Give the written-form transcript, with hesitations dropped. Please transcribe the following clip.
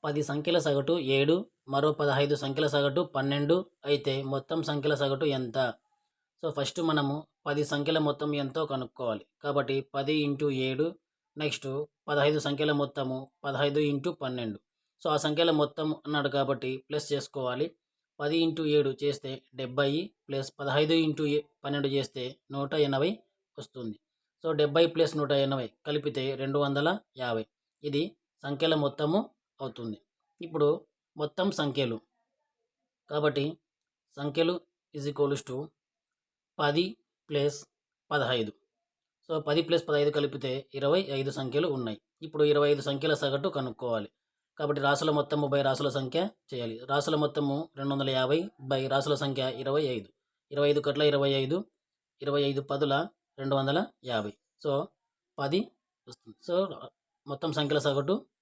10 సంఖ్యల సగటు 7, మరో 15 సంఖ్యల సగటు 12 అయితే మొత్తం సంఖ్యల సగటు ఎంత? సో, ఫస్ట్ మనము 10 సంఖ్యల మొత్తం ఎంతో కనుక్కోవాలి. కాబట్టి 10 ఇంటూ 7 నెక్స్ట్ 15 సంఖ్యల మొత్తము 15 ఇంటూ 12. సో, ఆ సంఖ్యల మొత్తం అన్నాడు కాబట్టి ప్లస్ చేసుకోవాలి. 10 ఇంటూ 7 చేస్తే 70 ప్లస్ 15 ఇంటూ 12 చేస్తే 180 వస్తుంది. సో, 70 ప్లస్ 180 కలిపితే 250. ఇది సంఖ్యల మొత్తము అవుతుంది. ఇప్పుడు మొత్తం సంఖ్యలు కాబట్టి సంఖ్యలు is equals to 10 plus 15. So, 10 plus 15 కలిపితే 25 సంఖ్యలు ఉన్నాయి. ఇప్పుడు 25 సంఖ్యల సగటు కనుక్కోవాలి. కాబట్టి రాసుల మొత్తము బై రాసుల సంఖ్య చేయాలి. రాసుల మొత్తము 250 బై రాసుల సంఖ్య 25. 25 కట్ల 25, 25 పదుల 250. సో, 10 వస్తుంది. సో, మొత్తం సంఖ్యల సగటు